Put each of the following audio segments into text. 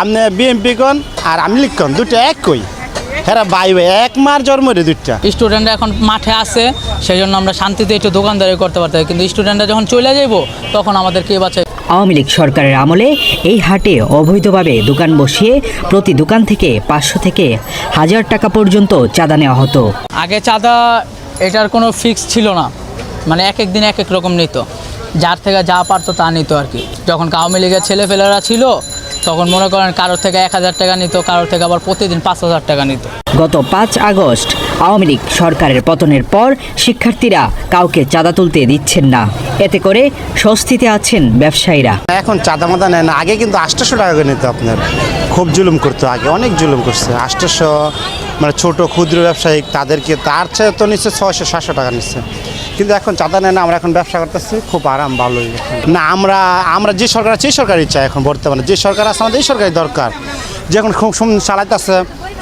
আপনি বিএমপি কোন আর আমি লিখুন দুটো একই হ্যাঁ ভাই ভাই এক মার জন্ম রে দুইটা। স্টুডেন্টরা এখন মাঠে আছে, সেই জন্য আমরা শান্তিতে একটু দোকানদারি করতে পারতাম, কিন্তু স্টুডেন্টরা যখন চলে যাইব তখন আমাদের কে বাঁচাই। আওয়ামী লীগ সরকারের আমলে এই হাটে অবৈধভাবে দোকান বসিয়ে প্রতি দোকান থেকে 500 থেকে 1000 টাকা পর্যন্ত চাঁদা নেওয়া হতো। আগে চাঁদা এটার কোনো ফিক্স ছিল না, মানে এক এক দিন এক এক রকম নিত, যার থেকে যা পারতো তা নিত আর কি। যখন আওয়ামী লীগের ছেলেফেলেরা ছিল তখন মনে করেন কারোর থেকে 1000 টাকা নিত, কারোর থেকে আবার প্রতিদিন 5000 টাকা নিত। গত 5 আগস্ট আওয়ামী লীগ সরকারের পতনের পর শিক্ষার্থীরা কাউকে চাঁদা তুলতে দিচ্ছেন না, এতে করে স্বস্তিতে আছেন ব্যবসায়ীরা। এখন চাঁদা মাদা নেয় না, আগে কিন্তু 800 টাকা করে নিত আপনার, খুব জুলুম করতো আগে, অনেক জুলুম করছে। 800 মানে ছোট ক্ষুদ্র ব্যবসায়ী তাদেরকে তার চেয়ে তো নিচ্ছে 600-700 টাকা নিচ্ছে, কিন্তু এখন চাঁদা নেয় না। আমরা এখন ব্যবসা করতেছি খুব আরাম, ভালোই। না আমরা যে সরকার আছে সেই সরকারই চাই এখন বর্তমানে, যে সরকার আছে আমাদের এই সরকারই দরকার, যে এখন খুব চালাইতেছে,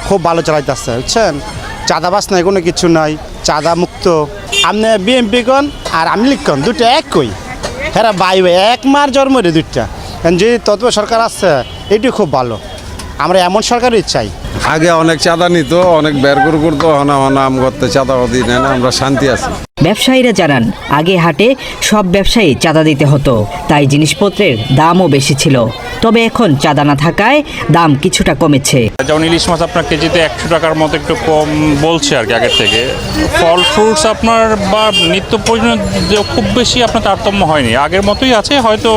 খুব ভালো চালাইতেছে, বুঝছেন। চাঁদাবাস নাই, কোনো কিছু নাই, চাঁদা মুক্ত। আপনি বিএমপি কোন আর আমি লিখুন দুটো একই হ্যাঁ ভাই ভাই এক মার জন্ম রে দুইটা। যে তত্ত্ব সরকার আছে এটি খুব ভালো, আমরা এমন সরকারই চাই। আগে অনেক চাঁদা নিত, অনেক বের করতো, নাম করতে চাঁদাবাদি নেয় না, আমরা শান্তি আছি। ব্যবসায়ীরা জানান আগে হাটে সব ব্যবসায়ী চাঁদা দিতে হতো, তাই জিনিসপত্রের দামও বেশি ছিল। তবে এখন চাঁদা না থাকায় দাম কিছুটা কমেছে। যেমন ইলিশ মাছ আপনার কেজিতে 100 টাকার মতো একটু কম বলছে আর কি আগের থেকে। ফল ফ্রুটস আপনার বা নিত্য প্রয়োজনীয় খুব বেশি আপনার তারতম্য হয়নি, আগের মতোই আছে, হয়তো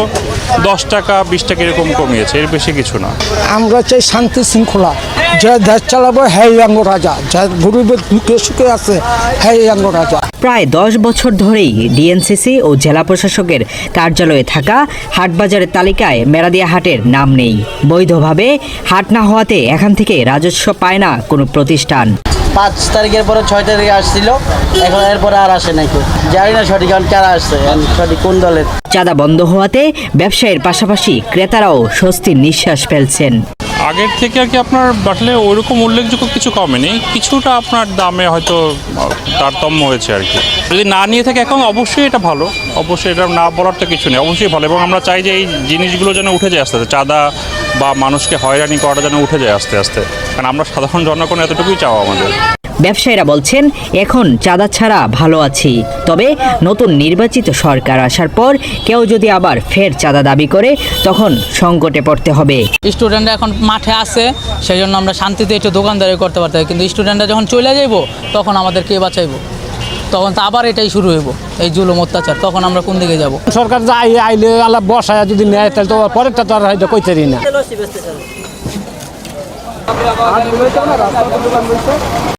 10 টাকা 20 টাকা এরকম কমিয়েছে, এর বেশি কিছু না। আমরা চাই শান্তি শৃঙ্খলা, যে দেশ চালাবো হ্যাঁ আঙ্গ রাজা, যা গরিবের দুঃখে সুখে আছে হ্যাঁ আঙ্গ রাজা। প্রায় 10 বছর ধরেই ডিএনসিসি ও জেলা প্রশাসকের কার্যালয়ে থাকা হাটবাজারের তালিকায় মেরাদিয়া হাটের নাম নেই। বৈধভাবে হাট না হওয়াতে এখান থেকে রাজস্ব পায় না কোনো প্রতিষ্ঠান। 5 তারিখের পরে 6 তারিখে আসছিল, এখন এরপরে আর আসে নাই, জানি না সঠিক কারা আসছে, সঠিক কোন দলের। চাঁদা বন্ধ হওয়াতে ব্যবসায়ীর পাশাপাশি ক্রেতারাও স্বস্তির নিঃশ্বাস ফেলছেন। আগের থেকে আর কি আপনার বাটলে ওইরকম উল্লেখযোগ্য কিছু কমেনি, কিছুটা আপনার দামে হয়তো তারতম্য হয়েছে আর কি। যদি না নিয়ে থাকে এখন অবশ্যই এটা ভালো, অবশ্যই এটা না বলার তো কিছু নেই, অবশ্যই ভালো। এবং আমরা চাই যে এই জিনিসগুলো যেন উঠে যায় আস্তে আস্তে, চাঁদা বা মানুষকে হয়রানি করাটা যেন উঠে যায় আস্তে আস্তে, কারণ আমরা সাধারণ জনগণ এতটুকুই চাওয়া আমাদের। ব্যবসায়ীরা বলছেন এখন চাঁদা ছাড়া ভালো আছি, তবে নতুন নির্বাচিত সরকার আসার পর কেউ যদি আবার ফের চাঁদা দাবি করে তখন সংকটে পড়তে হবে। স্টুডেন্টরা এখন মাঠে আছে, সেই জন্য আমরা শান্তিতে একটু দোকানদারি করতে পারতাম, কিন্তু স্টুডেন্টরা যখন চলে যাইব তখন আমাদের কে বাঁচাইব, তখন তো আবার এটাই শুরু হইব, এই জুলুম অত্যাচার, তখন আমরা কোন দিকে যাব। সরকার আইলে আল্লাহ বসায় যদি নেয় তাহলে তো পরেরটা তো আর হয়তো কইতেরি না।